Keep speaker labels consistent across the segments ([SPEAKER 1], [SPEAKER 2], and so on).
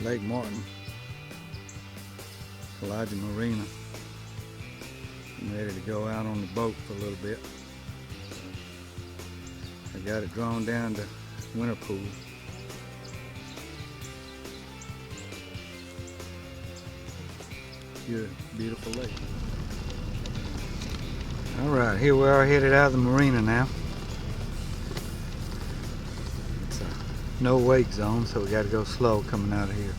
[SPEAKER 1] Lake Martin, Kalija Marina. I'm ready to go out on the boat for a little bit. I got it drawn down to winter pool. Beautiful lake. Alright, here we are headed out of the marina now. It's a no wake zone, so we got to go slow coming out of here.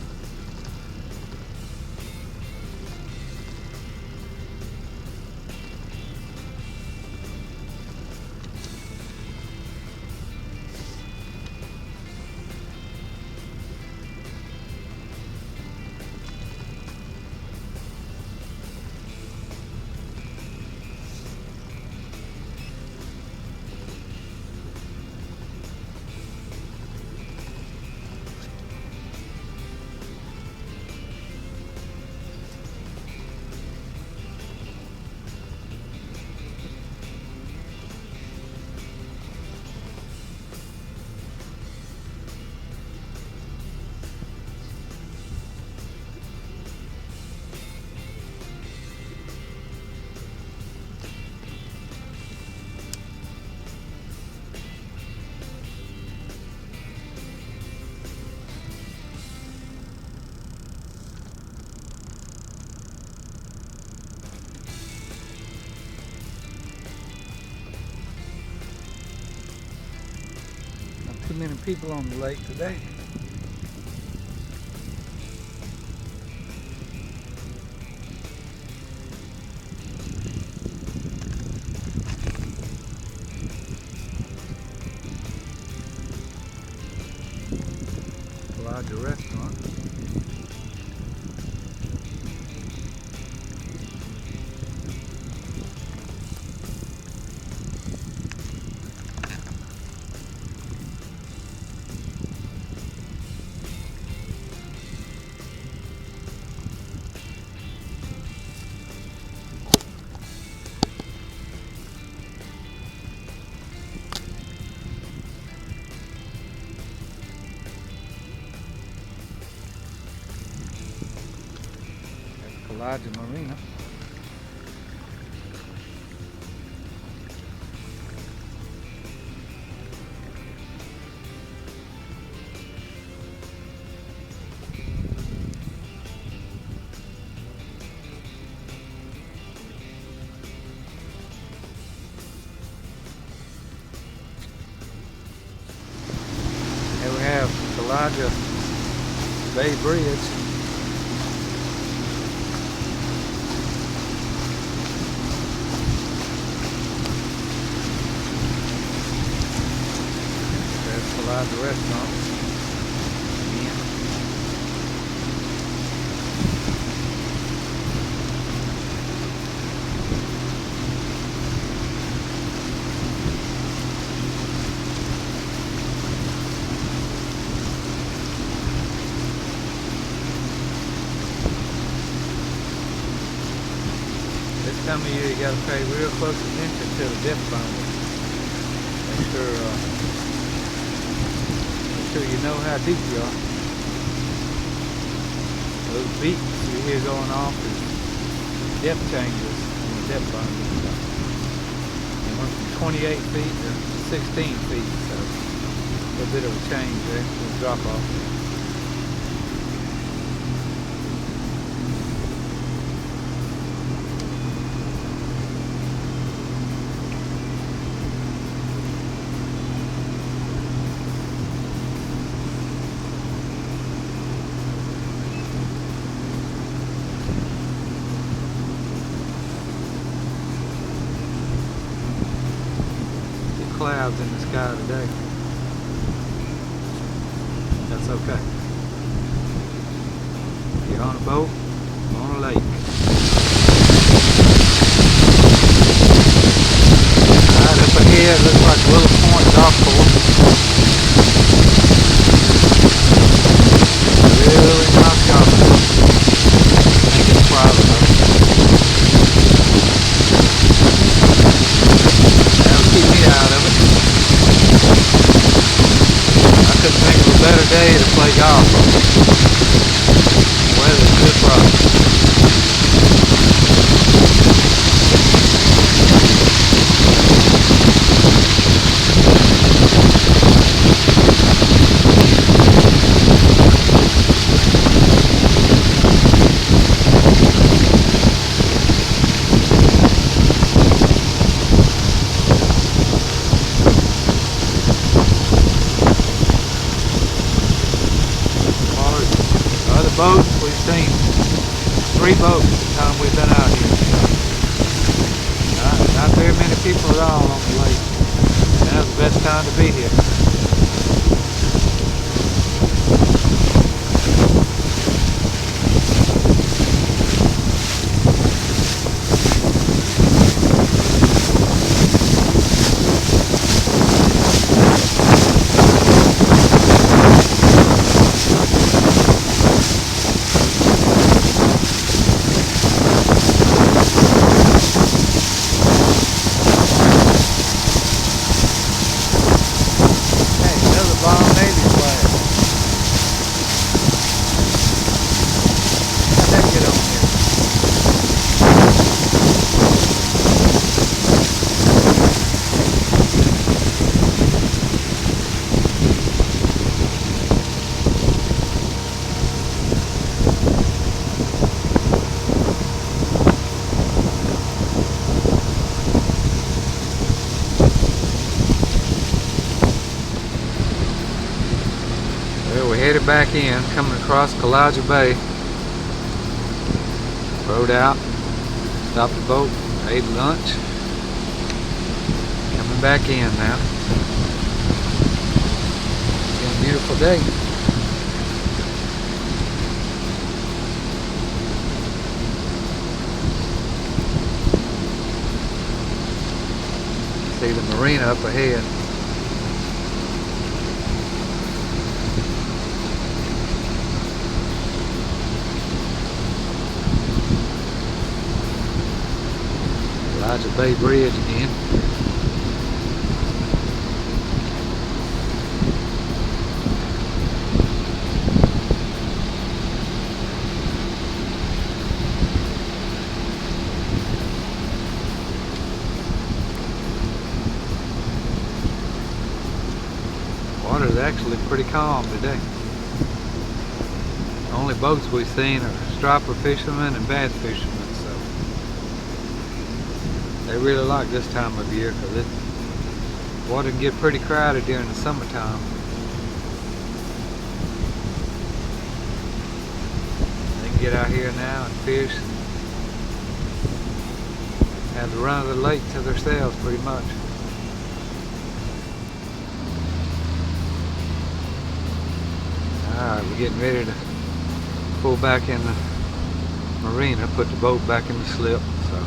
[SPEAKER 1] Too many people on the lake today. Kalija restaurant. Kalija Marina. Here we have Kalija Bay Bridge. Kalija restaurant. Again. This time of year you got to pay real close attention to the depth boundary. Make sure you know how deep you are. Those beeps you hear going off is depth changes in the depth boundary. It went from 28 feet to 16 feet, so a little bit of a change there, a little drop off. Clouds in the sky today. That's okay. You're on a boat, on a lake. Right up ahead, looks like Willow Point Golf Course. Really nice golf course. I think it's private though. That'll keep me out of it. I couldn't think of a better better day to play golf. Weather's good for us. Other boats, we've seen 3 boats the time we've been out here. Not very many people at all on the lake. Now's the best time to be here. Well, we're headed back in, coming across Kalijah Bay. Rode out, stopped the boat, ate lunch. Coming back in now. It's been a beautiful day. See the marina up ahead. Kalijah Bay Bridge again. Water's actually pretty calm today. The only boats we've seen are striper fishermen and bass fishermen. They really like this time of year because the water can get pretty crowded during the summertime. They can get out here now and fish, have the run of the lake to themselves pretty much. Alright, we're getting ready to pull back in the marina, put the boat back in the slip. So.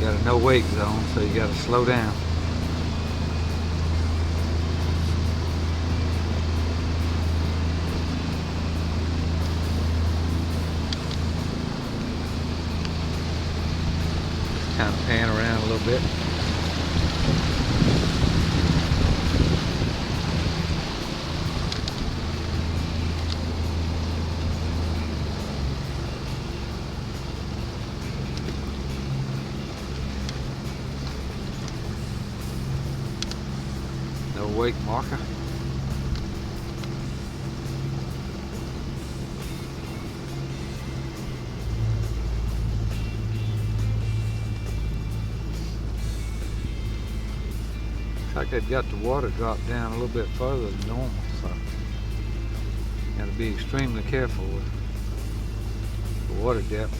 [SPEAKER 1] Got a no wake zone, so you got to slow down. Kind of pan around a little bit. No wake marker. Looks like they've got the water dropped down a little bit further than normal, so you got to be extremely careful with the water depth.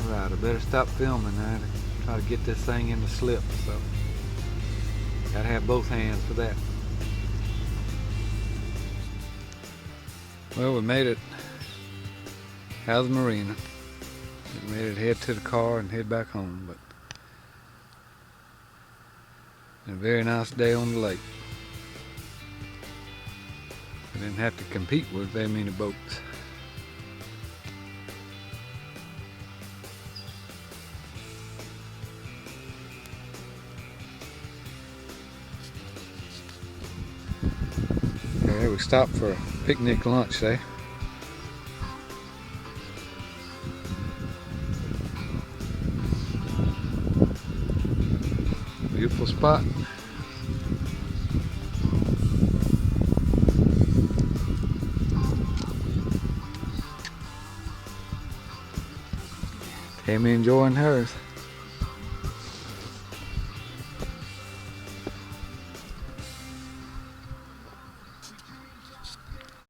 [SPEAKER 1] Alright, I better stop filming now to try to get this thing in the slip, so gotta have both hands for that. Well, we made it out of the marina. Getting ready to head to the car and head back home, but a very nice day on the lake. I didn't have to compete with very many boats. Okay, we stopped for a picnic lunch there. Beautiful spot. Tammy enjoying hers.